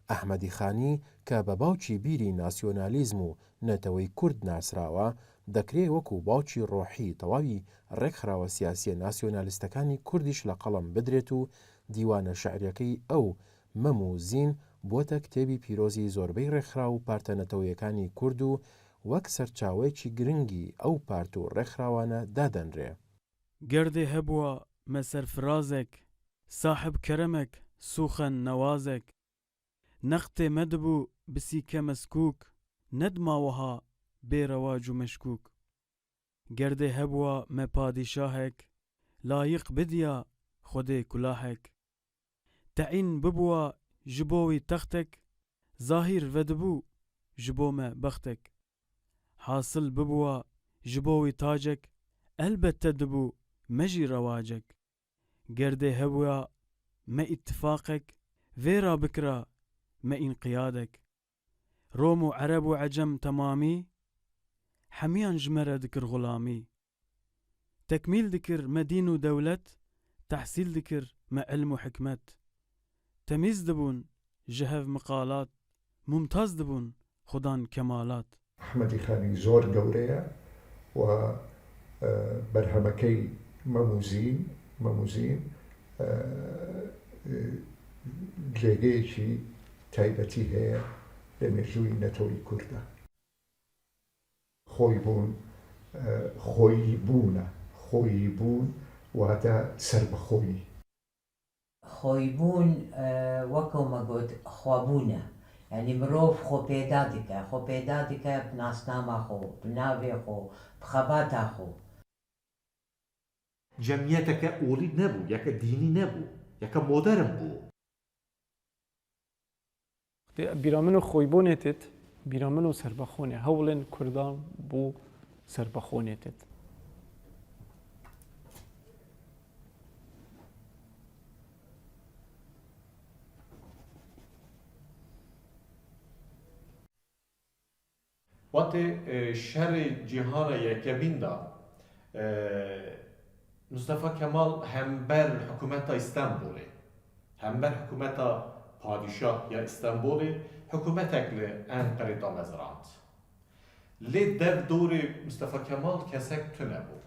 ئەحمەدی خانی کە بە باوکی بیری ناسیۆنالیزم و نەتەوەی کورد ناسراوە دەکرێت وەکو باوکی ڕۆحی تەواوی ڕێکخراوە سیاسیە ناسیۆنالیستەکانی کوردیش لە قەڵم بدرێت و دیوانە شەعریەکەی ئەو مەم و زین بۆتە کتێبی پیرۆزی زۆربەی ڕێکخرا و پارتە نەتەوەیەکانی کورد و وەک سەرچاوەیەکی گرنگی ئەو پارت و ڕێکخراوانە دادەنرێ. گەردێ هەبووە مە سەرفرازێک ساحب کەرەمێک سوخەن نەوازێک نەختێ مەدبوو بسیکە مەسکوک نەدماوەها بێڕەواج و مەشکوک گەردێ هەبووە مە پادیشاهێک لایق بدیە خودێ کولاهێک تەعین ببووە ji bo wî textek zahîr vedibû ji bo me bextek hasil bibûwa ji bo wî tacek elbette dibû me jî rewacek gerdê hebûya me îttifaqek vêra bikira me înqiyadek rom û ereb û ecem temamî hemiyan ji me re dikir xulamî tekmîl dikir me dîn û dewlet tehsîl dikir me ilm û hikmet تمیز دبون جهف مقالات ممتاز دبون خودان کمالات. ئەحمەدی خانی زۆر گەورەیە و بەرهەمەکەی مەموزین جێگەیەکی تایبەتی هەیە لە مێژووی نەتەوەی کوردە. خۆی بوون واتە سەربەخۆیی. خۆیبوون وەکو مەگوت خوابوونە یعنی مرۆڤ خۆ پێدا دیکە بناسنامە خۆ بناوێ خۆ بخەباتە خۆ جەمیەتەکە ئۆلی نەبوو یەکە دینی نەبوو یەکە مۆدەرن بوو بیرا من و خۆیبوونێتت بیرا من و سەربەخۆنێ هەوڵێن کوردان بوو سەربەخۆنێتت وقتی شر جیهان یکمین دا مصطفی کمال همبر حکومت استانبولی همبر حکومت پادشاه یا استانبولی حکومت اکل انقره دامزراند لی در دور مصطفی کمال کسک تو نبود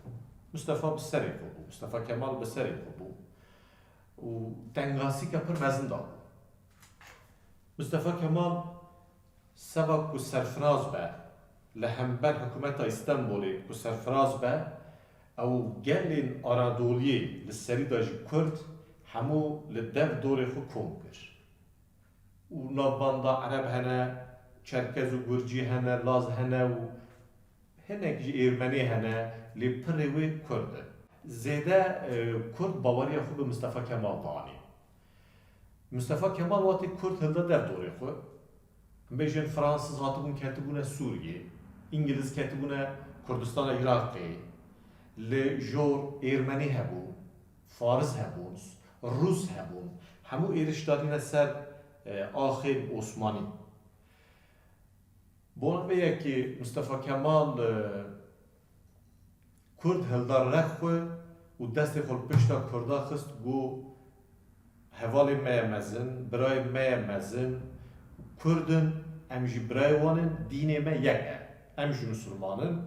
مصطفی بسری کو بود مصطفی کمال بسری کو بود و دنگاسی که پر مزن دا مصطفی کمال سبب کو سرفراز به لهمبر حکومت استانبولی کو سرفراز به او گلین آرادولی لسری داج کرد همو لدف دور خو کم کر و ناباندا عرب هنه چرکز و گرجی هنه لاز هنه و هنه که ایرمنی هنه لی پروی کرد زیده کرد باوری خو به مصطفی کمال دانی مصطفی کمال وقتی کرد هلده دف دوری خو بیشتر فرانسız hatibun ketibune Suriye, İngiliz ketibune Kurdistan Irak'ı, le jor Ermeni hebun, Fars hebun, Rus hebun, hemu eriştadine ser ahir Osmani. Bon beye ki Mustafa Kemal Kurd hildar rekhu u desti xol pişta Kurda xist go hevali meyemezin, bray meyemezin, Kurdun em ji biraywanın dînê me yek e. Em ji Müslümanın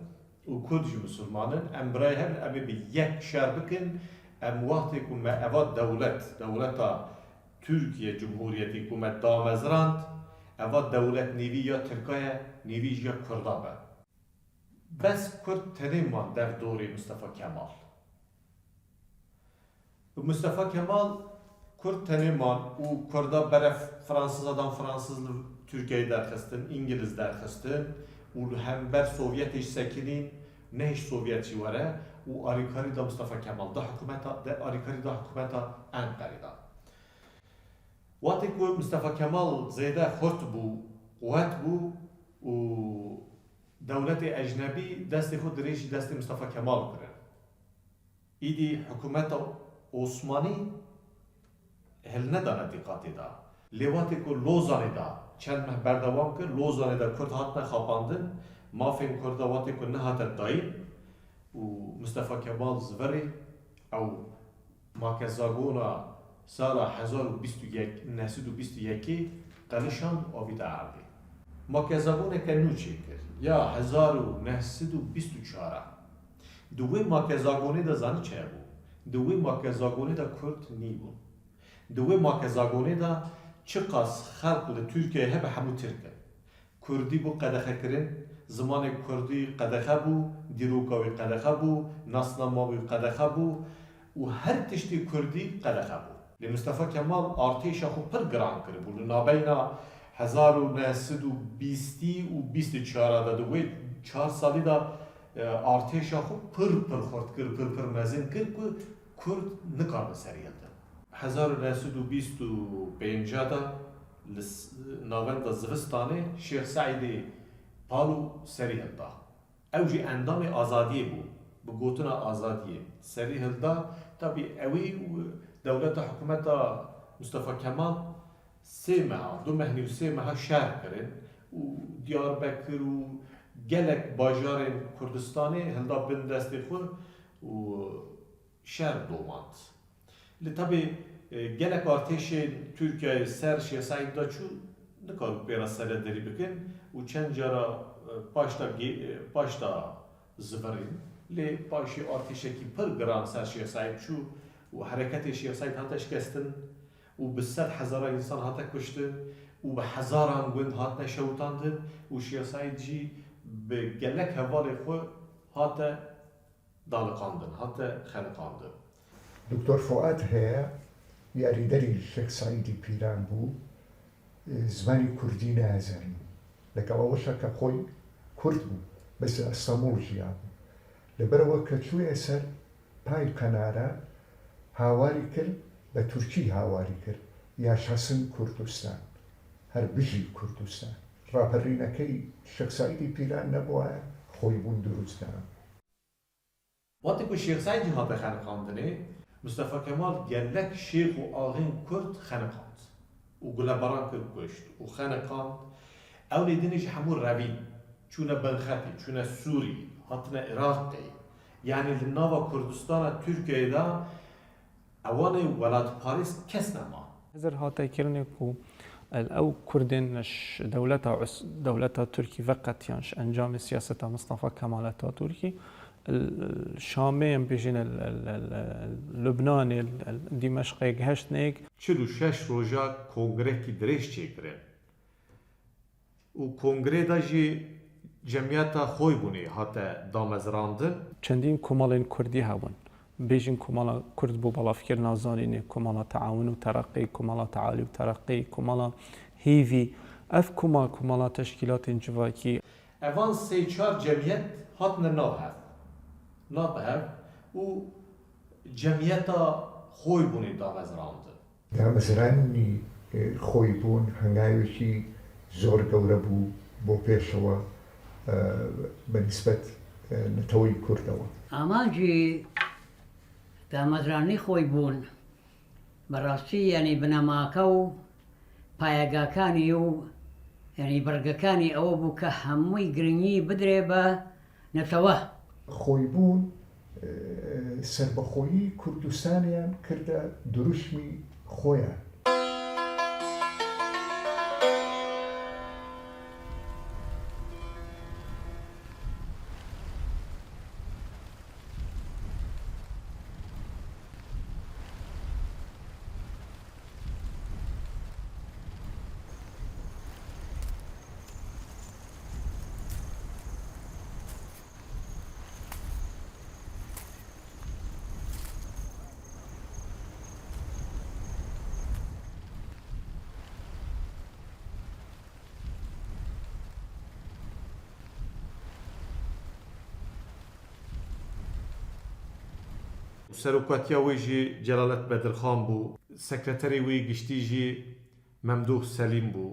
û Kurd ji Müslümanın em biray hebin em bi yek şer bikin em wextê ku me eva dewleta Türkiye Cumhuriyetî ku me damezrand eva dewlet nêvî ya Tirkiye nêvî ji ya Kurda be. Bes Kurd tenê man dev dorê Mustafa Kemal. Mustafa Kemal Kurd tenê man û Kurda beref Fransızdan Fransızlı Türkiye'yi derxistin, İngiliz derxistin û hember Sovyet iş sekinin ne iş Sovyetçi vere û arikari da Mustafa Kemal da hükümeta de arikari da hükümeta Enqere'da. Waqti ku Mustafa Kemal zêde xurt bû, quvvet bû û dewletê ecnebî destê xwe dirêjî destê Mustafa Kemal kirin. Îdî hükümeta Osmanî hil nedane diqatê da. Lê waqtê ku Lozanê da çend meh berdewam kir, Lozanê da Kurd hatine xapandin, mafên Kurda waqtê ku nehate dayîn û Mustafa Kemal zverê ew makezagona sala 1921 قلشان آوید عربی ما که زبونه که نوچه کرد یا 1924 دوی ما که زاگونه دا زنی چه بود دوی ما که زاگونه دا کرد نی بود دوی ما که زاگونه دا چه قاس خلق دا ترکیه هبه همو ترکه کردی بو قدخه کرن زمان کردی قدخه بو دیروکاوی قدخه بو ناسناماوی قدخه بو و هر تشتی کردی قدخه بو لمصطفى كمال ارتشا خو پر گران کرد بو نابینا 1920 و 24 دا دوی 4 سالی دا ارتشا خو پر خورد کرد پر مزین کرد که کرد نکار بسریت 1925 دا ناوند زوستانه شیخ سعید پالو سری هلدا اوجی اندام آزادی بو بگوتنا آزادی سری هلدا طبی اوی دولت حکومت مصطفى کمال سه ماه دو مهنی و سه ماه شهر کرد و دیاربکر و گلک باجار کردستانی هلدا بین دست خود و شهر دوماند لطبی گلک ارتش ترکیه سر شیخ سعید دا چو نکار بیرا سریع داری بکن و چند جارا پاشتا زفرین لی پاشی ارتشی که پر گران سر شیخ سعید چو و حرکت شیخ سعید هاتا شکستن و به 100,000 انسان هاتا کشتن و به هزاران گوند هاتا شوتاندن و شیخ سعید جی به گلک هوال خو هاتا دالقاندن هاتا خلقاندن دکتر فؤاد هەیە یاریدەری شێخ سعیدی پیران بوو زمانی کوردی نازانی لەگەڵەوەشە کە خۆی کورد بوو بەس ئەستەمبوڵ ژیا بوو لەبەرەوە کە چوویە سەر پای قەنارە هاواری کرد بە تورکی هاواری کرد یا شەسن کوردستان هەر بژی کوردستان ڕاپەڕینەکەی شێخ سعیدی پیران نەبووە خۆی بوون دروستکەن وقتی که شیخ سعید هاتا خانقاندنه مصطفى کمال گلک شیخ و آغین کرد خانقاند و گلبران کرد کشت و خانقاند اولی دینش همون روین چونه بنخطی چونه سوری هاتنا عراقی یعنی لناوا کردستان ترکیه دا اوان ولاد پاریس کس نما هزر هاتا كرنكو او كردنش دولتها تركي فقط يانش انجام سياسة مصطفى كمال تركي الشامي بيجين لبناني دمشق هشتنيك 46 روزا کنگره کی درش چیکره و کنگره دا جی جمعیت خوی بونی حتی دامزراندن چندین کمالین کردی هون بيجين كمالا كرد بو بلا فكر نازانين كمالا تعاون وترقي كمالا تعالي وترقي كمالا هيفي اف كمالا تشكيلات انجواكي اوان سه چار جمعیت هاتن نابهف و جمعیت خوی بونی دامزراندن دامەزرانی خۆی بوون هەنگاوێکی زۆر گەورە بوو بۆ پێشەوە بەنسبەت نەتەوەی کوردەوە ئاماجی دامەزرانی خۆی بوون بەڕاستی ینی بنەماکە و پایەگاکانی و ینی بەرگەکانی ئەوە بوو کە هەمووی گرنگی بدرێ بە نەتەوە خۆی بوون سربەخۆیی کوردستانیان کردە دروشمی خۆیان سروکاتیا وی جی جلالت بدرخان بو سکرتری وی گشتی جی ممدوح سلیم بو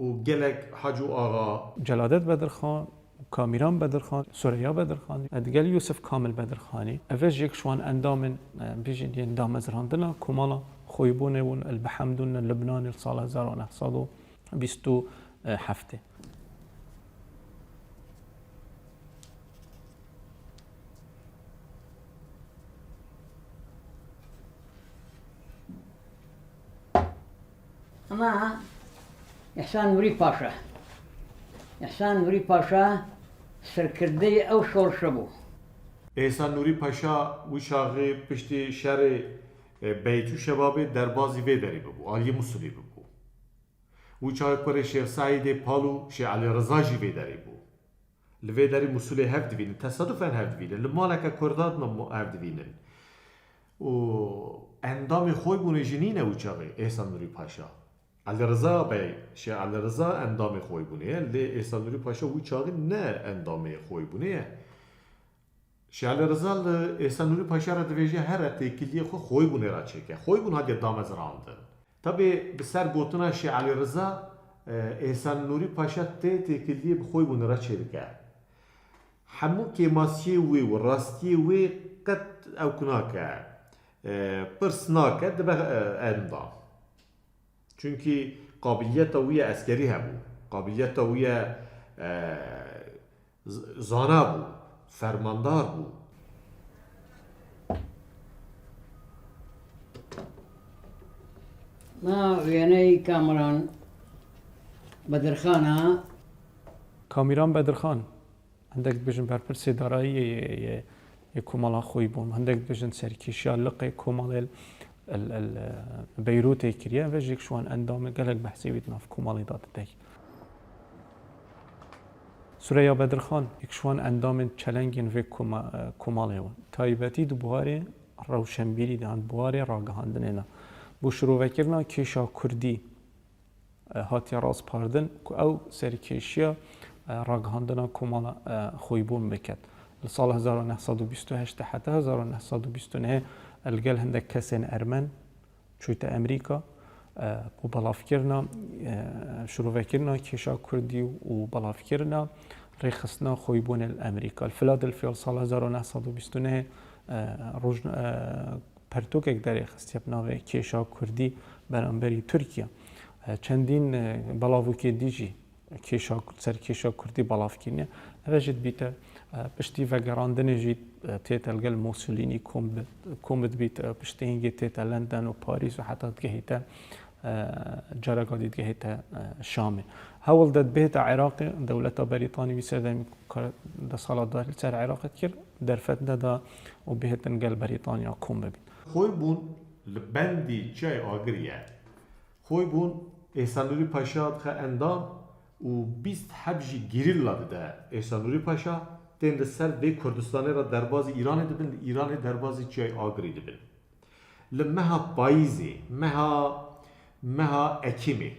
و گلک حاجو آغا جلالت بدرخان كاميران بدرخان سوريا بدرخان ادقال يوسف كامل بدرخاني افج يك شوان اندام بيجي اندام زراندنا كمالا خويبون ون البحمدون اللبناني صالح زرانه صادو بيستو هفته ئەمە ئەحسان نووری پاشا ئەحسان نووری پاشا سەرکردەی ئەو شۆڕشە بوو ئێسان نووری پاشا وی چاغی پشتی شەڕێ بەیتوو شەبابێ دەربازی vê derê bibû aliyê Musulê bibû wî çaxê kurê Şêx Saîdê Pal û Şêx Elî Riza jî vê derê bû li vê derê Musulê hev divînin tesadüfen hev divînin li maleke Kurdan hev divînin û endamê xwe bûne jî nîne wî çaxê ئێسان نووری پاشا Elî Riza bey Şêx Elî Riza endamê xwe bûne lê ئێسان نووری پاشا wî çaxê ne endamê xwe bûne Şêx Elî Riza li ئێسان نووری پاشا re dibêje here têkiliyê xwe xwe bûne ra çêke xwe bûn hatiye damezrandin Tabii bi ser gotina Şêx Elî Riza ئێسان نووری پاشا tê têkiliyê bi xwe bûne ra çêdike hemû kêmasiyê wê û rastiyê wê qet ew nake pirs nake dibe endam Çünkü qabiliyeta wî ye eskerî hebû qabiliyeta wî ye zana bû fermandar bû ما وێنەی کامران بەدرخانە کامیران بەدرخان هەندێک بژن بەرپرسێ دارایی یە کۆمەڵا خۆی بووم هەندێک بژن سەرکێشیا لقی کۆمەڵێ بەیروتێ کریە vêjێک شوان ئەندامە gelek behsê wî nav کۆمەڵی da didek Süreyya Bedirxan yek şwan endamên çelengên vê komalê wan taybetî di buharê rewşenbîrî de buharê ragihandinê ne bu şirovekirina kêşa Kurdî hatiye rastpardin ku ew serkêşiya ragihandina komala xwîbûn biket li sala 1928 heta 1929 li gel hindek kesên ermen çûyte Amerîka bu belavkirina şirovekirina kêşa Kurdî û belavkirina rêxistina xwîbûnê li Amerîka li Philadelphia li sala 1929 pertûkek derêxistiye bi navê kêşa Kurdî beramberî Tirkiye çendîn belavokê dî jî serkêşa Kurdî belavkirine ev jî dibîte piştî vegerandinê jî tête li gel Mussolînî kom dibît piştîhingê tête London û Parîs û heta digehîte careka dî digehîte Şamê hewl de dibêhite Iraqê dewleta Brîtanî wî serdemî de sala dar li ser Iraqê kir derfet neda û bêhêtin gel Brîtanya kom bibîn Xwîbûn li bendî çay agiriye Xwîbûn ئێسان نووری پاشا dixe endam û 20 heb jî gerîlla dide ئێسان نووری پاشا tên li ser vê Kurdistanê ra derbazî Îranê dibin li Îranê derbazî çay agirî dibin li meha payîzê meha Ekîmê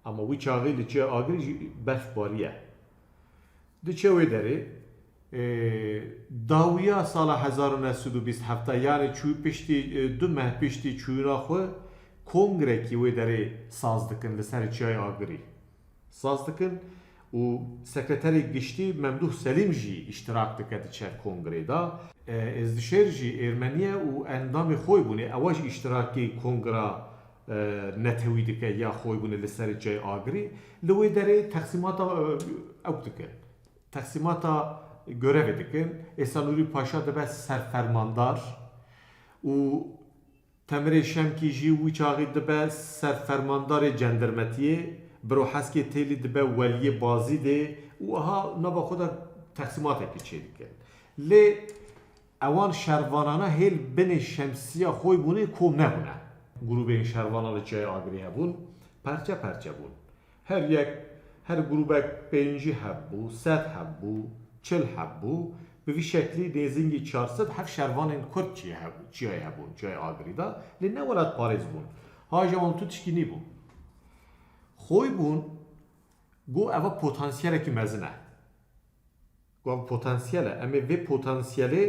ama wî çaxê li çay agirî jî berfbarî ye diçe wê derê dawiya sala 1927 yani piştî du meh piştî çûyîna xwe kongrekî wê derê saz dikin li ser çay agirî saz dikin û sekreterê giştî Memduh Selîm jî îştirak dike di çev kongrê da Êzdişêr jî Êrmeniye û endamê xwe bûnê ewa jî îştirakê kongra netewî dike ya xwe bûnê li serê çay agirî li wê derê teqsîmata ew dikin teqsîmata görevê dikin ئێسان نووری پاشا dibe serfermandar û Temirê Şemkî jî wî çaxê dibe serfermandarê cendermetiyê biro heskê têlî dibe weliyê bazî dê û aha nava xwe de teqsîmatekî çê dikin lê ewan şervanana hêl binê şemsiya xwe bûnê kom nebûne grûbên şervana li çay agirî hebûn perçe perçe bûn her grûbek pêncî hebû sed hebû çil hebû bi vî şeklî nêzîngî 400 hev şervanên Kurd çiyayê hebûn çiyayê agirî da lê ne welat parêz bûn haja wan tu tişkî nîbûn Xwîbûn got eva potansiyelekî mezin e got potansiyel e em ê vê potansiyelê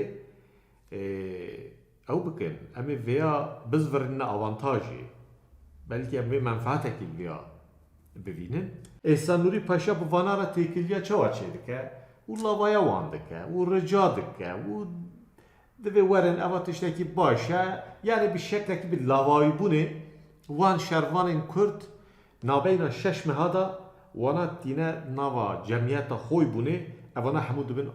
ew bikin em ê vêya bizvirîne avantajê belkî em vê menfeetekî vêya bivînin ئێسان نووری پاشا bi vana re têkiliya çawa çê dike û lavaya wan dike û rica dike û divê werin eva tiştekî baş e yani bi şeklekî bi lavayîbûnê wan şervanên Kurd navbeyna şeş meha da wana tîne nava cemiyeta xwîbûnê evana hemû dibin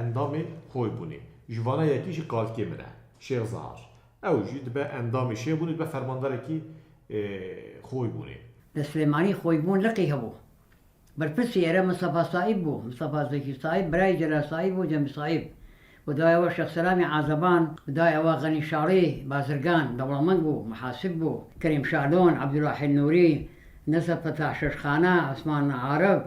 endamê xwîbûnê ji vana yekî jî qalkê min e Şêx Zahar ew jî dibe endamê şêbûnê dibe fermandarekî xwîbûnê لسليماني خويبون لقي هبو برپرسی ئێرە مستەفا سایب بوو مستەفا زەکی سایب برای جەلال سایب و جەمی سایب ودایەوە شەخ سەلامی عازەبان ودایەوە غەنی شاڕی بازرگان دەوڵەمەند بوو محاسب بوو کەریم شالۆن عەبدوڵاحی نووری نەسەب فەتاح شەشخانە عوسمان عارەب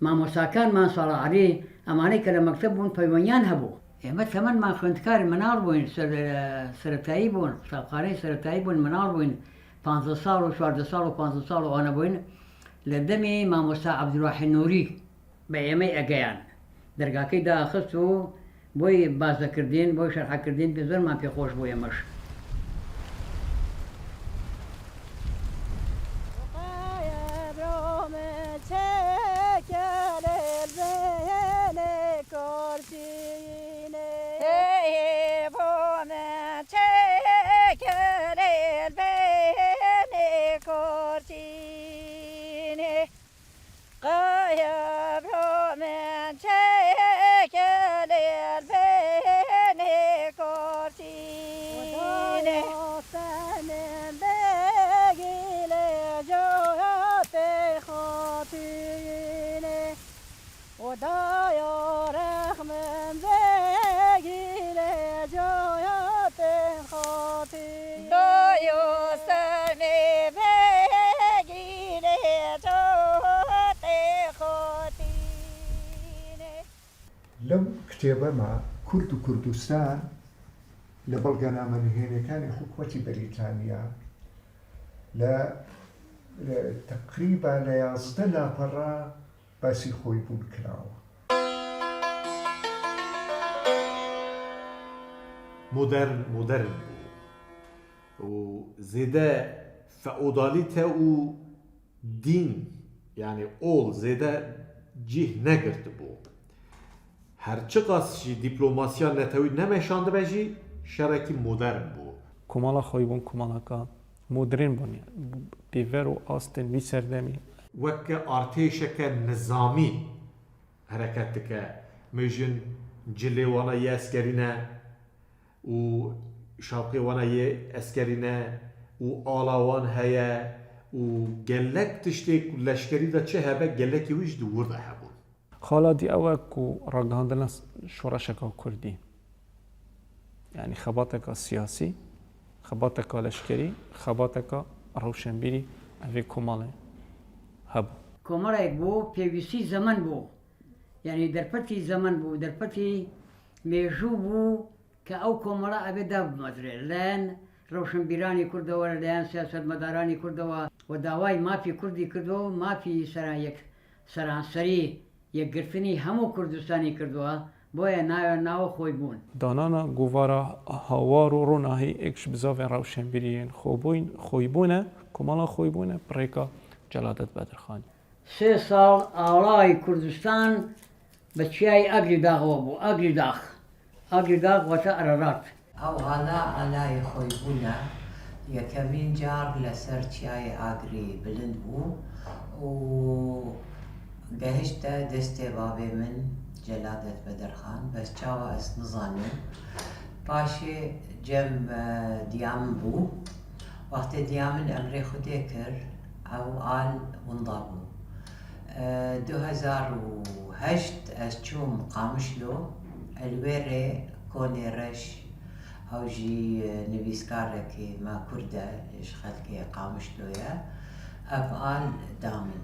مامۆستاکانمان ساڵح عەلی ئەمانەی کە لە مەکتەب بوون پەیوەندیان هەبوو ئێمە تەمەنمان خوێندکاری منداڵ بووین سەرەتایی بوون قوتابخانەی سەرەتایی بوون منداڵ بووین 15 ساڵ و 14 ساڵ و 15 ساڵ و ئەوانە بووین لە دەمی مامۆستا عەبدوڵاحی نووری بە ئێمەی ئەگەیان دەرگاکەی داخست و بۆی بازدەکردین بۆی شەرحەکردین پێ زۆرمان پێخۆش بوو ئێمەش لەو کتێبەمە کورد و کوردستان لە بەڵگەنامەنهێنەکانی حکوومەتی بەریتانیا لە تقریبا لە 11 لاپەڕا باسی خۆی بوون کراوە. مدرن بوو و زێدە فەئۆدالیتە و دین یعنی ئۆڵ زێدە جیه نەگرت بوو هەرچی قاسشی دیپلۆماسیان نەتەوەی نەمێشاندبەژی شەڕێکی مدرن بوو کوماڵە خۆی بوون کوماڵەکە مدرن بوون پیڤەر و ئاستن وی سەردەمی وەکە ئارتێشەکە نظامی هەرەکەت دکە مێژن جلێوانە ئەسکەرینە و شاڵقێوانە ئەسکەرینە و ئاڵاوان هەیە و گەلەک تشتێک لەشکەریدا چه هەبە گەلەکی ویش دووردە هەبوو خاڵاتی ئەوە و ڕاگەهاندنە شۆڕەشەکە کوردی یعنی خەباتێکە سیاسی خەباتێکە لەشکەری خەباتێکە ڕەوشنبیری ئەوێ کۆمەڵێ هەبوو کۆمەڵێک بوو پێویستی زەمن بوو یعنی دەرپەتی زەمن بوو دەرپەتی مێژوو بوو کە ئەو کۆمەڵە ئەبێ دابمەدرێت لەیان ڕەوشنبیرانی کوردەوە لەلایەن سیاسەتمەدارانی کوردەوە و داوای مافی کوردی کردەوە و مافی سەرانسەری یەکگرتنی هەموو کوردستانی کردووە بۆیە ناوە خۆی بوون دانانە گوڤارە هاوار و ڕووناهی ئێکش بزاوێن ڕەوشنبیریên خۆی بوونە کۆمەڵە خۆی بوونە پڕێکە جەلادەت بەدرخانی 3 ساڵ ئاڵای کوردستان بە چیای ئەگری داغەوە بوو ئەگری داغ وەتە ئەرەڕات ئەو هەڵا ئەلای خۆی بوونە یەکەمین جار لەسەر چیای ئاگری بلند بوو و گەهشتە دەستێ بابێ من جەلادەت بەدەرخان بەس چاوە ئەس نزانم پاشێ جەم دیامن بوو وەختێ دیامن ئەمرێ خودێ کرد ئەو ئال وندا بوو 2008 ئەس چووم قامشلۆ ئەلوێرێ کۆنێڕەش ئەوژی نویسکارێکی ما کووردە لەش خەلکێ قامشلۆیە ئەف ئال دامن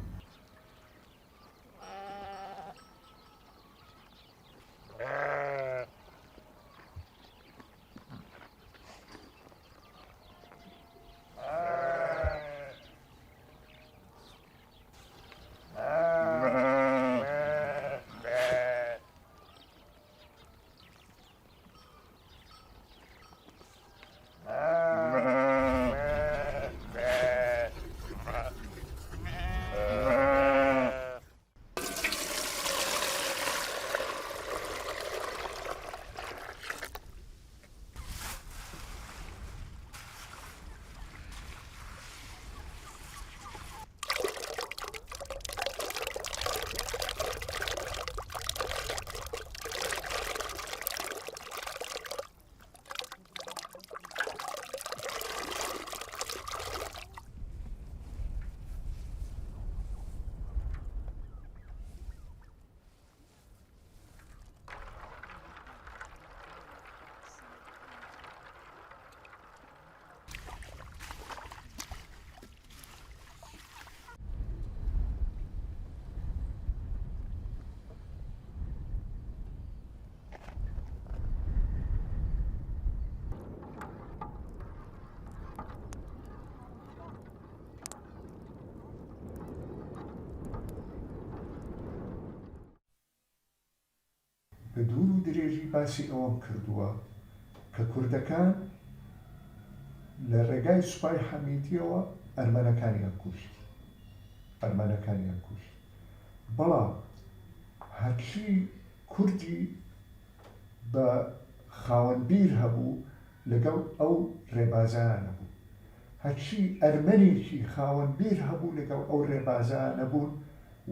بە دوور و درێژی باسی ئەوەم کردووە کە کوردەکان لە ڕێگای سوپای حەمیدیەوە ئەرمەنەکانیان کوشت بەڵام هەرچی کوردی بە خاوەنبیر هەبوو لەگەڵ ئەو ڕێبازانە بوو هەرچی ئەرمەنێکی خاوەنبیر هەبوو لەگەڵ ئەو ڕێبازانە بوون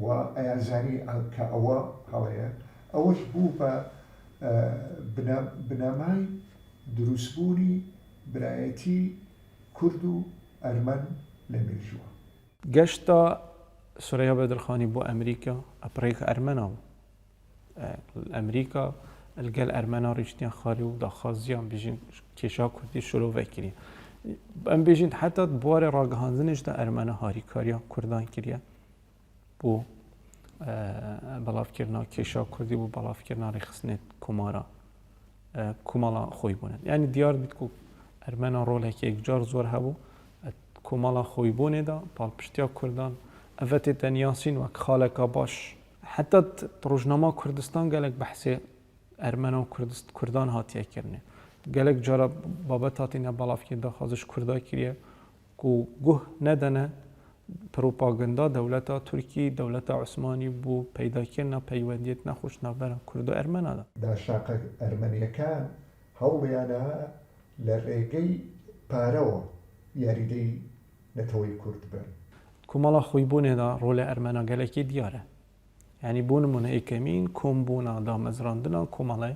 و ئەیانزانی کە ئەوە هەڵەیە ئەوەش بوو بە بنەمای دروستبوونی برایەتی کورد و ئەرمەن لە مێژووە گەشتا سوریا بەدرخانی بۆ ئەمریکا ئەپڕێکە ئەرمەنە بوو ئەمریکا لەگەل ئەرمەنا ڕیشتیان خالی و داخوازیان بژین کێشا کوردی شروع vekiriye ئەم بێژین حتا بوارێ ڕاگەهاندنیشدا ئەرمەنە هاریکاریە کوردان کردە بۆ بەڵافکردنا کێشا کوردی بوو بەڵافکردنا ڕێخستنێت کوماڵا خۆی بوونن یعنی دیار بیت و ئەرمەنا ڕۆلێکی یەکجار زۆر هەبوو کوماڵا خۆی بوونێدا پاڵپشتیا کوردان ئەڤەتێ تەنیاسین وەک خاڵێکا باش حتا ڕۆژنامە کوردستان گەلێک بەحسێ ئەرمەنە و کوردان هاتیەکردنێ gelek cara babet hatine balavkirda xaziş Kurda kiriye ku guh nedene propaganda devleta Türkiye devleta Osmanî bû peydakirina peywendiyet nexweş navbera Kurd û Ermena da. Daşaqa Ermeniyekan hewliyana li rêgey parewa yarideyî netewî Kurd bin. Ku mala xwîbûnê da rolê Ermena gelekî diyar e. Yani bû nimûne êkemîn kombûna damezrandina komalê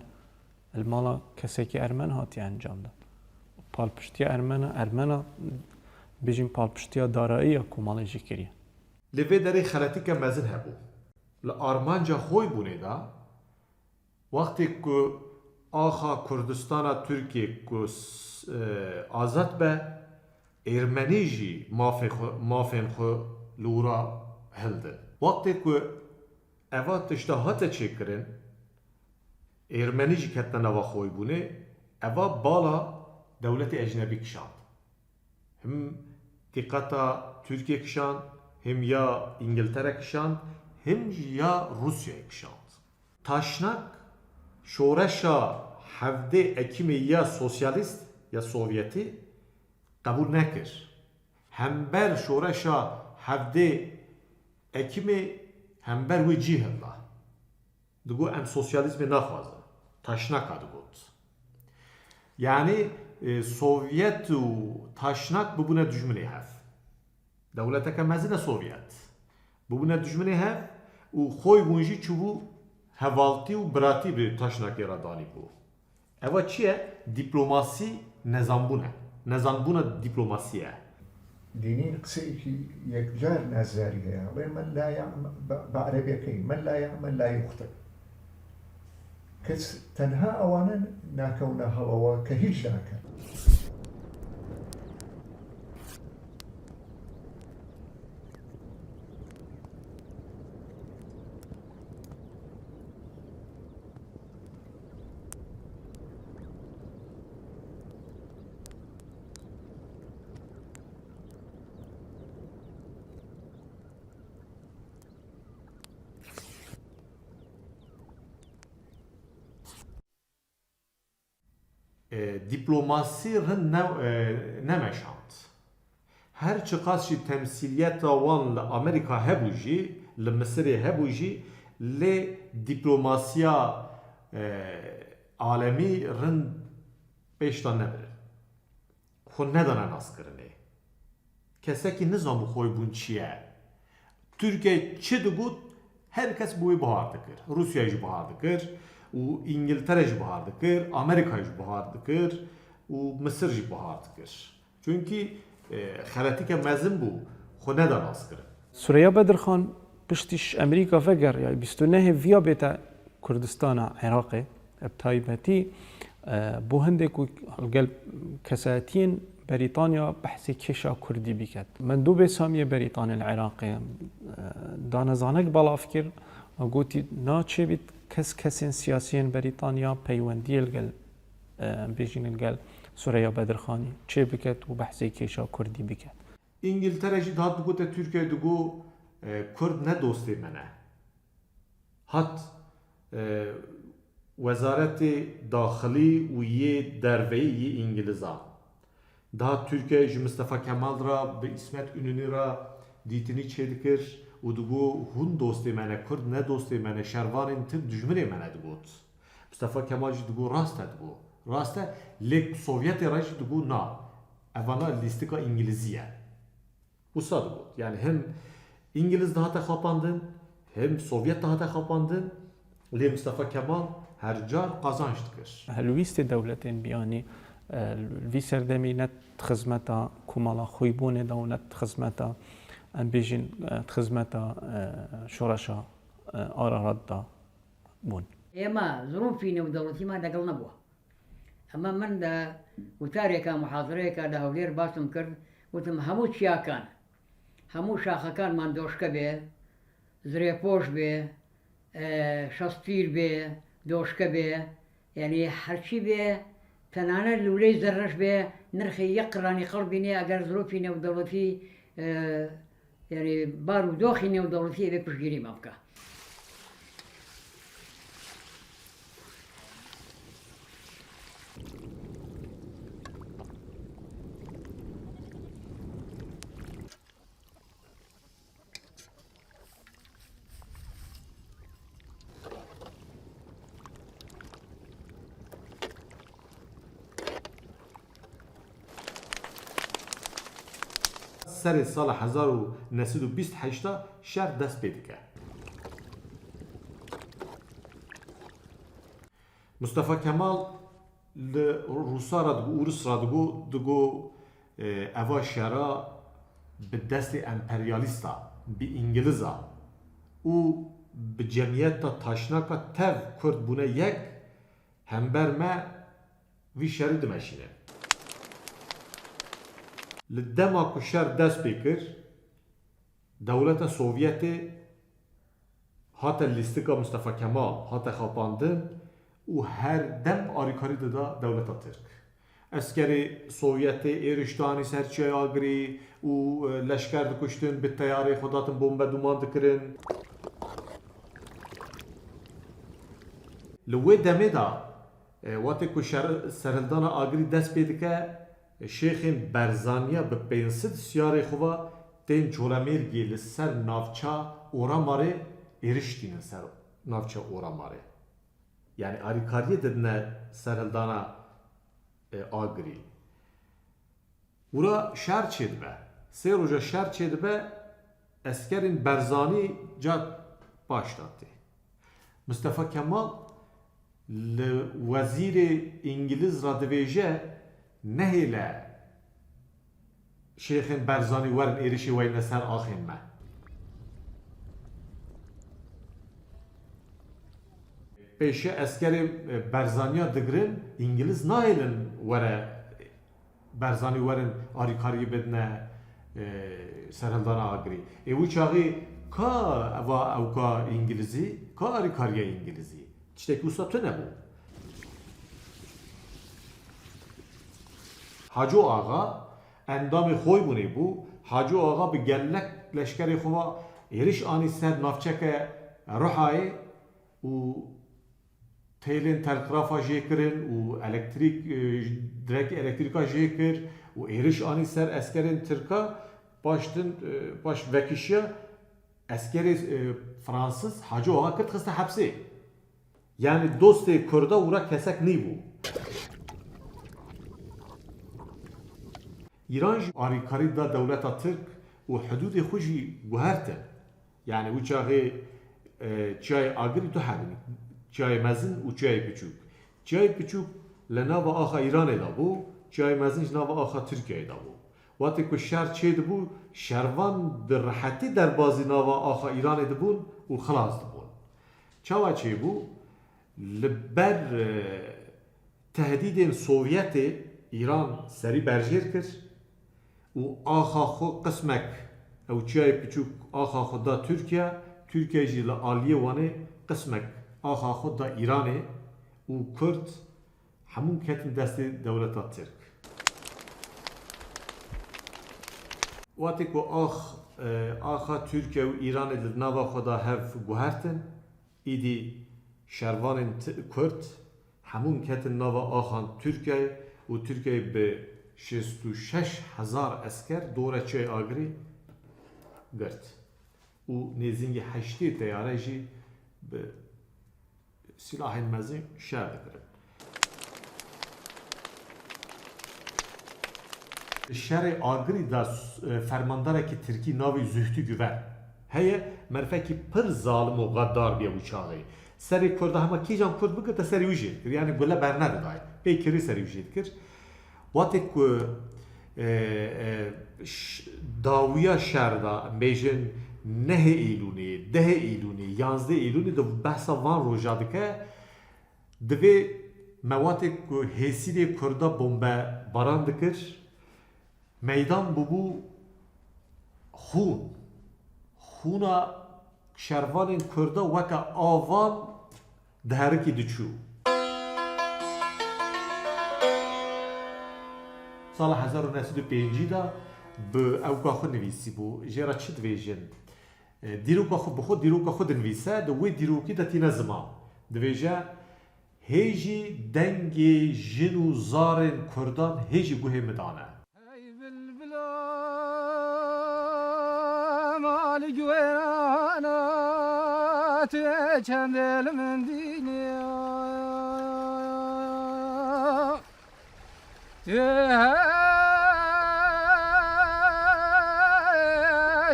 المالا کەسێکی ئەرمەن هاتی ئەنجامدا پاڵپشتیە ئەرمەنە بژین پاڵپشتیە داراییە کۆمەڵێژی کردە لەوێ دەرێ خەلەتیکە مەزن هەبوو لە ئارمانجا خۆی بوونێدا وەختێک ku ئاخا کوردستانە تورکیە ku ئازاد بە ئێرمەنیژی مافên xwe li wira hildin wextê ku eva tişta hate çêkirin Ermenî ketine nava xwe bûnê eva bala dewletê ecnebî kişand him tîqeta Tirkiye kişand him ya İngiltere kişand him ya Rusya'ya kişand taşnak şoreşa hevdê Ekimê ya sosyalist ya Sovyetî qebûl nekir hember şoreşa hevdê Ekimê hember wê cî hilda digo em sosyalizmê naxwazin taşnaka digot yani Sovyet û taşnak bibûne dijminê hev dewleteke mezin e Sovyet bibûne dijminê hev û xwe bûn jî çûbû hevaltî û biratî bi taşnakê re danîbû eva çi ye dîplomasî nezanbûn e nezanbûna dîplomasî ye دینین قسەیەکی یەکجار نازداری هەیە بڵێ من لا بە عەرەبیەکەی من لا يعمل لا يخطئ کەس تەنها ئەوانە ناکەونە هەڵەوە کە هیچ ناکەن دیپلۆماسی ڕن نەمەشاند هەر چ قاسی تەمسیلیەتە wan li Amerîka hebû jî li Misirê hebû jî lê dîplomasiya alemî rin pêşta nebirin xwe nedane naskirinê kesekî nizanbû xwe bûn çi ye Tirkiye çi digot herkes bû wê bihar dikir Rûsya jî bihar dikir û İngiltere jî bihar dikir Amerîka jî bihar dikir û Misir jî bihar dikir çünkü xeletîke mezin bû xwe neda naskirin Suriya Bedirxan piştîş Amerîka veger ya 29 viya bête Kurdistana Iraqê taybetî بۆ هەندێک gel kesatiyên Brîtanya behsê kêşa Kurdî biket mendûbê Samiye Brîtanê li Iraqê danezanek belav kir gotî naçêbît kesên siyasiyên Brîtanya peywendiyê gel bêjînin gel Suriya Bedirxanî çê biket û behsê kêşa Kurdî biket İngiltere jî hat digote Tirkiye digo Kurd ne dostê me ne hat وزارت داخلی و یه درویی انگلیزا دا ترکیه جی مصطفی کمال را به اسمت ününü را دیتنی چه دکر و دگو هون دوستی منه کرد نه دوستی منه شروان تر دجمنی منه دگوت مصطفی کمال جی دگو راسته دگو راسته لیک سوویت راجی دگو نا اوانا لیستیکا انگلیزیه usa degut yani hem İngiliz daha te kapandın hem Sovyet daha te kapandın li Mustafa Kemal her car kazanç dikir. هلویست دولتین بیانی وی سردمی نت خدمتا کمالا خویبون دا و نت خدمتا ام بیجین خدمتا شورشا آرارات دا بون. اما ظروفي ودولتي ما دقل نبوه اما من دا وتاريكا محاضريكا دا هولير باسم كرد وتم همو تشيا كان همو شاخه كان من دوشكا بي زريبوش بي شاستير بي دوشكا بي يعني هرشي بي تنانا لولي زرش بي نرخي يقراني قربيني اگر ظروفي ودولتي يعني بارو دوخي ودولتي بي بشجيري مابكا سر سال 1928 شهر دست پیدا کرد. مصطفی کمال روسا را دگو اورس را دگو اوا شهرها به دست امپریالیستا به انگلیزا او به جمعیت تاشناکا تف کرد بونه یک همبر ما وی شهری دمشینه لدما کشار دست بکر دولت سوویتی هات لیستیکا مصطفی کمال هات خاپاندن و هر دم آریکاری دادا دولت ترک اسکری سوویتی ایرشتانی سرچه آگری و لشکر دکشتن به تیاره خوداتن بمب دومان دکرن لوی دمه دا وقتی کشار سرهلدان آگری دست بیدکه شیخ برزانیا به پینسد سیاره خواه تین جولامرگی لسر نافچا اوراماره eriştiğinin ser navça uğramları. Yani arikariye dedine serildana agri. Ura şer çedbe. Seroja şer çedbe eskerin Berzani cad başlattı. Mustafa Kemal veziri İngiliz radveje nehle Şeyhin Berzani verin erişi ve neser ahime. Peşe askeri Berzaniya digirin İngiliz nailin vere Berzani verin arikariye bedne serhildana agri. Bu çağı ka eva evka İngilizi ka arikariye İngilizi. İşte ki usta ne bu? Hacı Ağa endamı khoy buni bu. Hacı Ağa bir gellek leşkeri khova eriş ani ser nafçeke ruhayı u Teylin telgrafa jêkirin û elektrik direkt elektrika jêkir û êriş anî ser eskerên Tirka baş vekişiya eskerê Fransız Hacı Ağa kir xiste hepsê. Yani dostê Kurda ûra kesek nîbû. İran jî arîkarî da dewleta Tirk û hudûdê xwe jî guhertin. Yani wî çaxê çiyayê agirî du hebin. Çay mezin u çay küçük. Çay küçük le nava axa İran'e da bu, çay mezin nava axa Türkiye'de bu. Vati ku şer çeydi bu, şervan bir rahati der bazı nava axa İran'e de bu u xalas da bu. Çava çey bu, liber tehdidin Sovyeti İran seri berjer kir u axa xo qismek ev çay küçük axa xo da Türkiye jî li aliye wane qismek آخا خود دا ایرانه و کرد همون کتن دست دولت ترک وقتی که آخا ترکیه و ایران لنوا خدا هف گوهرتن ایدی شروان کرد همون کت نوا آخان ترکیه و ترکیه به 66,000 اسکر دوره چه آگری گرد و نزینگ 8 تیاره جی به سلاح مزین شهر کرد. شهر آگری دا فرمانداره که ترکی ناوی زهتی گوه هیه مرفه که پر ظالم و غدار بیا بچاقی سری کرده همه کی جان کرد بگه تا سری وجید کرد یعنی گله برنده دای بیکری سری وجید کرد وقتی که داویا شهر دا بیجن 9 ایلونی 10 ایلونی 11 ایلونی دو بحثا وان روژاده که دوی مواتی که حسیری کرده بمبه باران دکر میدان ببو خونا شروان کرده وکا آوان دهرکی دچو سال 1905 دا به اوکا خود نویسی بو جیرا چی دویجن دیروکا خود بخود دیروکا خود نویسه دوی دیروکی دا تینا زمان دویجه هیجی دنگی جنو زارن کردان هیجی گوه مدانه چندل من دینی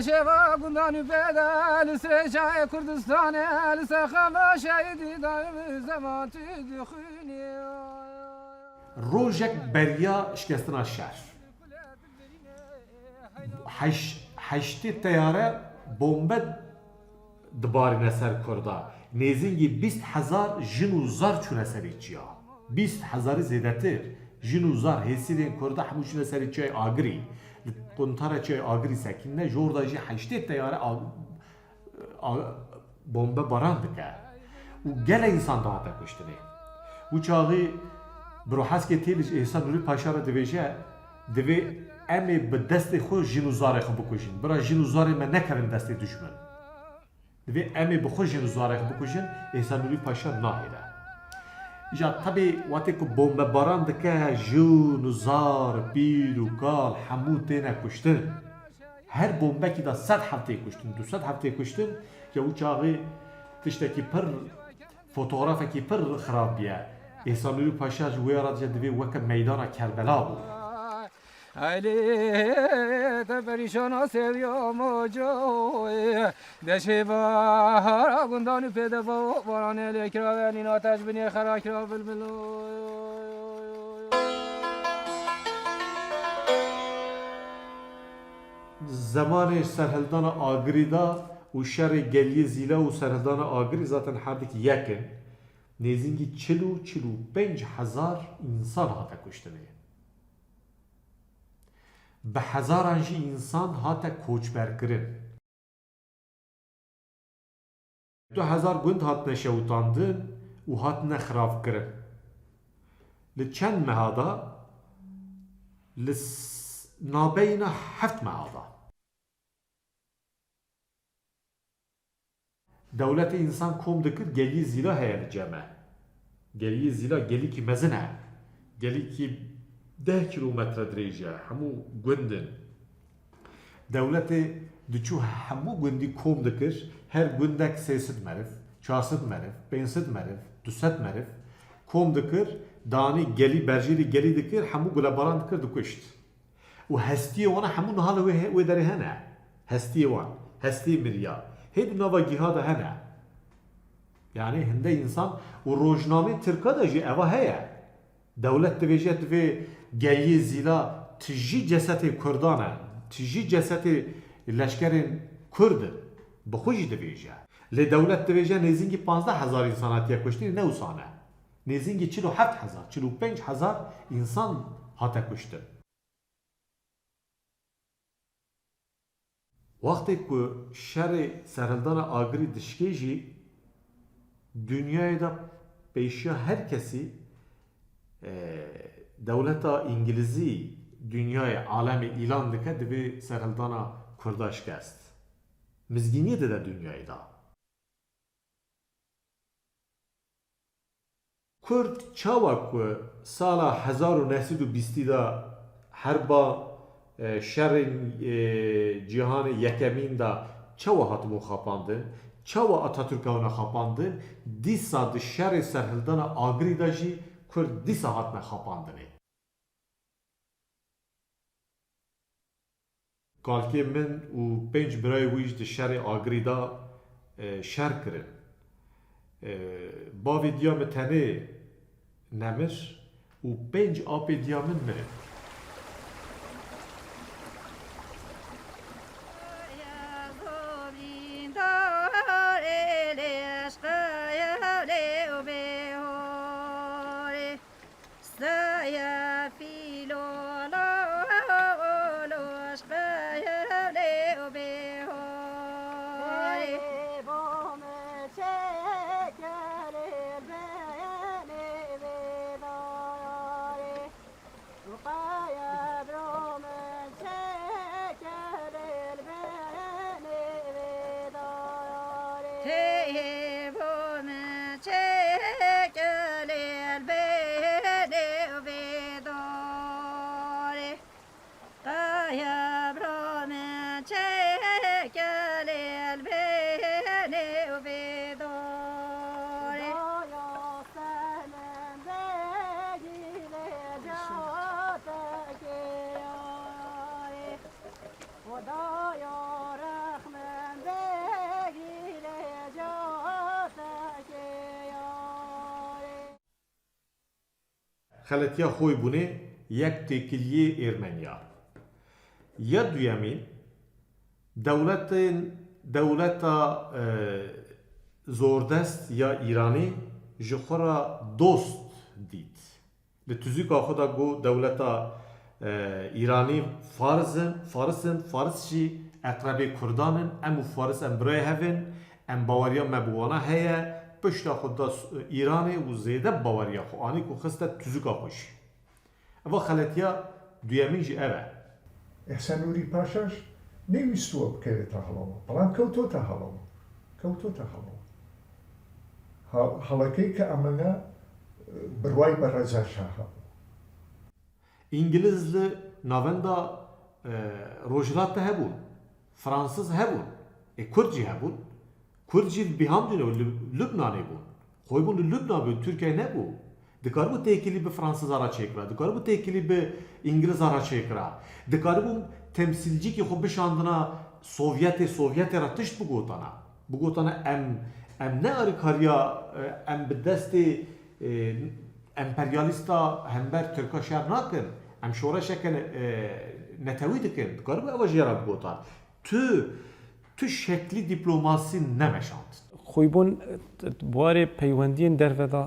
شوا گندانی پیدا لسه شای کردستان لسه خما شایدی دایم زمان تیدی خونی روژک بریا شکستنا شهر هشتی تیاره بومبه دباری نسر کرده نیزینگی 20,000 جن و زار چونه سری چیا 20,000 زیدتر جن و زار حسیدین کرده همون چونه سری چای آگری قنطار چای آگری سکینه جورده جی 8 تیاره بومبه باران دکه و گل انسان داده کشتنه و چاقی برو حس که تیلش احسان نوری پاشا را دویجه دوی امی به دست خود جن و زار خود بکشین برای جن و زار من نکرن دست دشمن دوی امی بخود جن و زار خود بکشین احسان نوری پاشا ناهیده ایجا طبی وقتی که بومبه باران دکه جن و زار پیر و کال همو تینه کشتن هر بومبه که دا 100 هفته کشتن 200 هفته کشتن که او چاقی تشتکی پر فوتوغرافه که پر خراب بیه احسان نوری پاشا جوی را دوی وکا میدان کربلا بود علی تپریشان سویا موجوی دشی بهار گندانی پیدا باران الکرا نینا تجبنی خراک را بلبلو زمان سرهلدان آگری دا و شر گلی زیلا و سرهلدان آگری ذاتن حدک یکن نیزینگی 45,000 انسان هاتا کشتنه به هزارانجی انسان هاتا کوچبر کرن 2000 گند هات نشوتاندن و هات نخراف کرن لچند مهادا نابین 7 مهادا دولت انسان کوم دکر گلی زیلا هیا جمع گلی زیلا گلی کی مزنه گلی کی 10 کیلومتر دریجه همو گندن دولت دچو همو گندی کوم دکر هر گندک 300 مرف 400 مرف 500 مرف 200 مرف کوم دکر دانی گلی برجری گلی دکر همو گلباران دکر دکشت و هستی وانا همو نهال و داره هنه هستی وان هستی مریا هید نوا جهاد هنه یعنی هنده انسان و روزنامه ترکا دا جی اوا هیا دولت دویجه دوی گلی زیلا تجی جسد کردانه تجی جسد لشکر کرد بخوشی دویجه لی دولت دویجه نیزینگی 15,000 انساناتی کشتی نوسانه نیزینگی 47,000 45,000 انسان هاتا کشتی وقتی که شر سرهلدان آگری دشکیجی dünyaya da peşya herkesi devleta İngilizi dünyaya alemi ilan dike dibi serhildana kurdaş kest. Mizginiye de dünyayı da. کرد چاوا که سال 1920 دا حربا شر جهان یکمین دا چاوا هاتمو خاپاندن چاوا آتاتürk'e خاپاندن دیسا د شر سرهلدان آگری دا جی کرد دیسا هاتمه خاپاندنه کالکی من و 5 برای ویج د شر آگری دا شر کرن باوی دیام تنه نمر و 5 آپی دیامن مره خلطیا خوی بونه یک تکیلیه ارمنیا یا دویمین دولت زوردست یا ایرانی جخورا دوست دید لتوزیک آخودا گو دولت ایرانی فارسشی اقربی کردانن امو فارس ام برای هفن ام باوریا مبوانا هیا پشت خود ایرانی و زیده باوریا خو آنی کو خسته تزوکا خوش اما خلطیا دویمین جی اوه احسان نوری پاشاش نمیستوه بکره تا حلاوه بلان کوتو تا حلاوه حالاکی که امنا بروای برزا شاها İngilizli navenda rojlat da hebun, Fransız hebun, Kürtçi hebun, Kürtçi bihamdine Lübnan hebun. Koy bunu Lübnan bu Türkiye ne bu? Dikar bu tekili bir Fransız ara çekra, dikar bu tekili bir İngiliz ara çekra, dikar bu temsilci ki xobiş andına Sovyet eratışt bu gotana em ne arı karya em bedesti emperyalista hember Türk'a şer nakın em şora şeken netevi dikin garip avaji yarat gotan tu şekli diplomasi ne meşant خویبون بواره پیوندین درفدا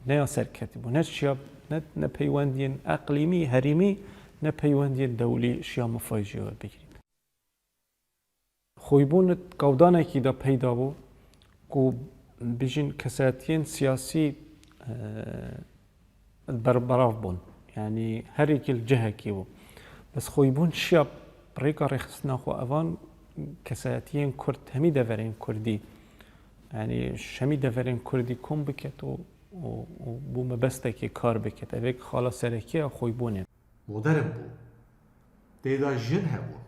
نه سرکتی بو نه شیاب نه پیوندین اقلیمی هریمی نه پیوندین دولی شیاب مفایجی ور بگیرید خویبون قودانه کی دا پیدا بو کو بیشین کساتین سیاسی بربراف بون یعنی هر یکل جهه کی بو بس خویبون شیاب ریکا رخصنا خو اوان کساتین کرد همی دورین کردی یعنی شمی دورین کردی کم بکت و بو مبسته که کار بکت اوک خالا سرکی خوی بونه مدرم بو دیدا جن هبون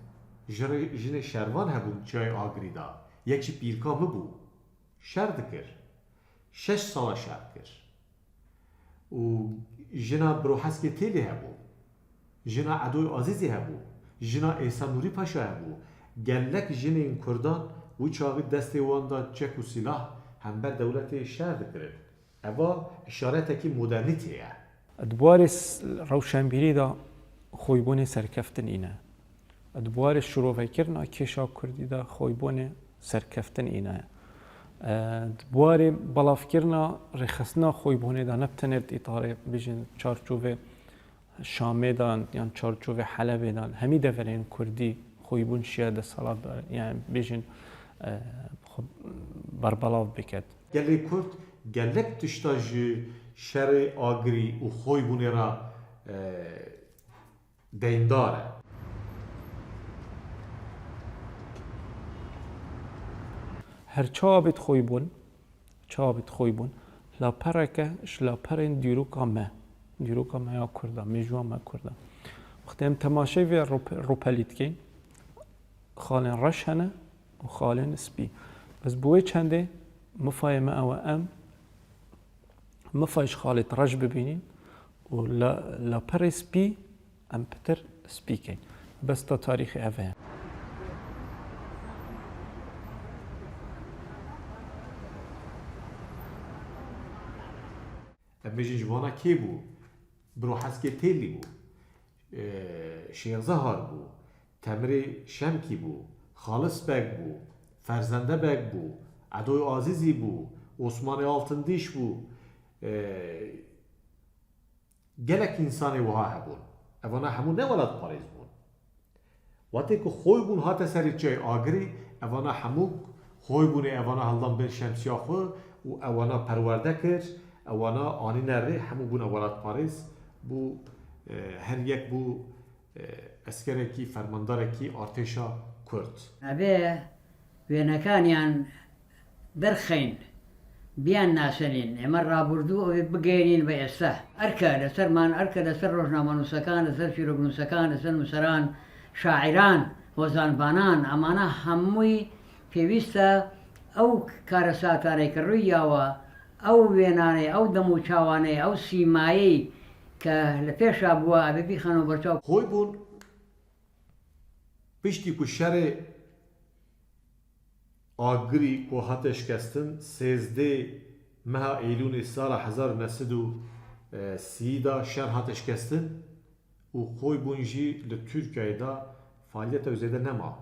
جن شروان هبون جای آگری دا یکی پیرکامه بو شر دکر 6 سال شر کر و جنا بروحسکی تیلی هبو جنا عدوی عزیزی هبو جنا ایسا نوری پاشا هبو گلک جن این کردان و چاوی دستی وان دا چک و سلاح هم بر دولت شهر دکرد اوا اشارت کی مدرنیتیه ادوار روشنبیری دا خویبون سرکفتن اینه ادوار شروع کرنا کشا کردی دا خویبون سرکفتن اینه ادوار بلاف کرنا رخصنا خویبونه دا نبتند اطاره بیشن چارچوب شامه دان یان چارچوب حلبه دان همی دفرین کردی خویبون شیاده صلاة داره یعنی بیشن بربلاف بکد گلی کرد گلک تشتاج شر آگری و خویبونه را دینداره هر چابت خویبون لاپرکه اش لاپرین دیروکا ما یا کرده میجوا ما کرده وقتی هم تماشای وی روپلیت که خالن رش هنه و خالن سپی بس بوی چنده مفاهمه او مفاهش خالت رش ببینین و لاپر سپی ام پتر سپی که بس تا تاریخ اوه امجی جوانا کی بو برو حسکی تیلی بو شیخ زهار بو تمری شمکی بو خالص بگ بو فرزنده بگ بو عدوی عزیزی بو عثمان آلتندیش بو گلک انسانی وها هبون اوانا همون نولد پاریز بون وقتی که خوی بون هات سری جای آگری اوانا همون خوی بونه اوانا هلدان بین شمسیا خو و اوانا پرورده کرد اوانا آنی نره همون بون اولاد پاریس بو هر یک بو اسکره کی فرمانداره کی ارتشا کرد أبيه وينكانيان درخين بيان ناسنين مرة بردو بقينين بيسته أركا لسر مان أركا لسر رجنا منوسكان لسر شيروق نوسكان لسر مسران شاعران وزان بانان أمانا هموي في ويستا أو كارساتاني كروياوا أو ويناني أو دمو چاواني أو سيمايي كلفيش أبوا أبي بيخانو برچاو خوی بون پشتی که شر آگری که هاتش کستن 13 ماه ایلون سال 1930 دا شر هاتش کستن و خوی بون جی لترکیه دا فعالیت او زیده نما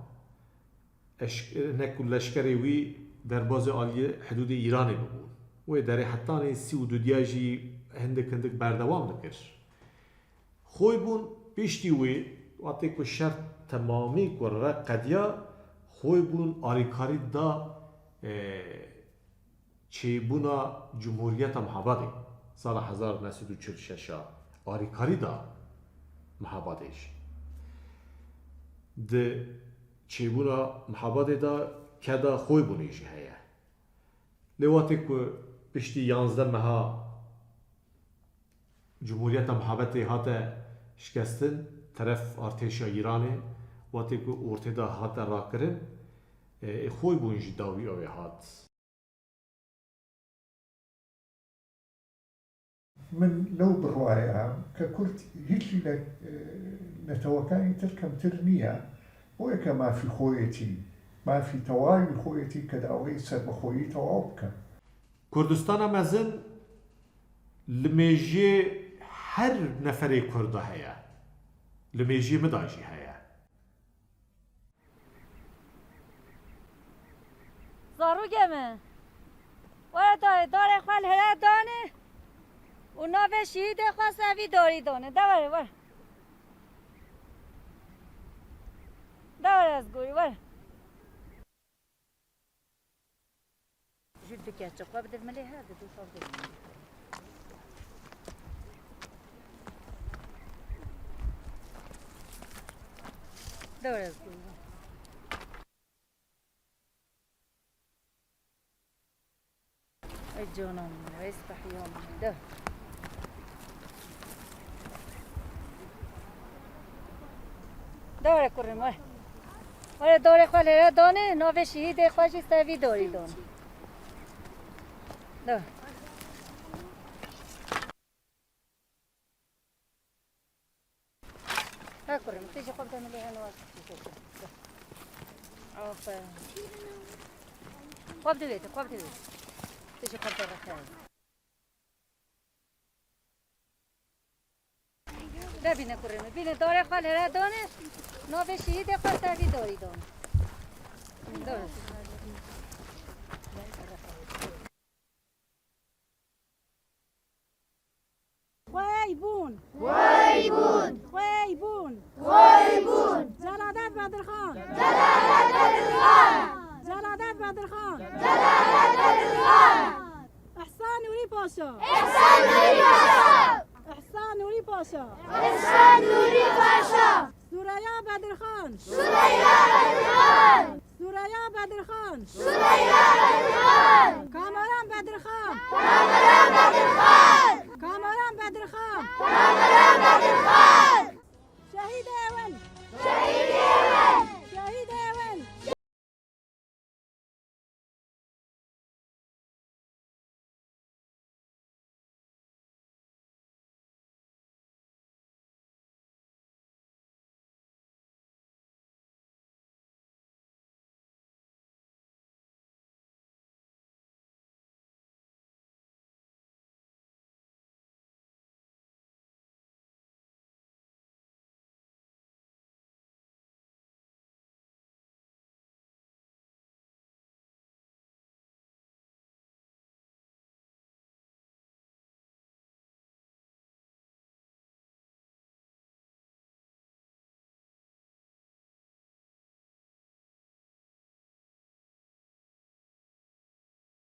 نکل لشکری وی در باز عالی حدود ایرانی ببون و در حتی 32 دیاجی هندک بردوام دکر خوی بون پشتی وی وقتی که شر تمامی کرده قدیا خوی بون آریکاری دا چه بونا جمهوریت محبادی سال 1946 آریکاری دا محبادیش ده چه بونا محبادی دا که دا خوی بونیشی هیا لواتی که پشتی 11 ماه جمهوریت محبادی هاته شکستن طرف ارتش ایرانی وقتی که ارتدا هات را کرد خوی بونج داوی آوی هات من لو بالرواية ككرت هيك نتوكاني تلكم ترنية ويك ما في خويتي ما في توالي خويتي كداوي سب خويتي وعبك کردستان مزن لمیجی هر نفری کرده هیا لمیجی مداجی هیا زارو گمه وای داره خال هر دانه و نوه شهید خواستوی داری دانه دوره ور دوره از گوری ور جد بکه چقا بدل ملی ها بدل صاف بدل دوره از گوری ای جانم ای استحیام ده دوره کرم ولی دوره خاله دانه نوه شهید خوشی سوی داری دانه دوره ها کرم تیجی خوب دانه لیه نواز خوب دویده خوب دویده تیجی خوب دانه خیلی ببینه کرمه بینه داره خاله دانه نوه شهید خواستوی داری دانه دوره خویبون وایبون خویبون وایبون جلالت بدرخان جلالت بدرخان جلالت بدرخان جلالت بدرخان احسان نوری پاشا احسان نوری پاشا احسان نوری پاشا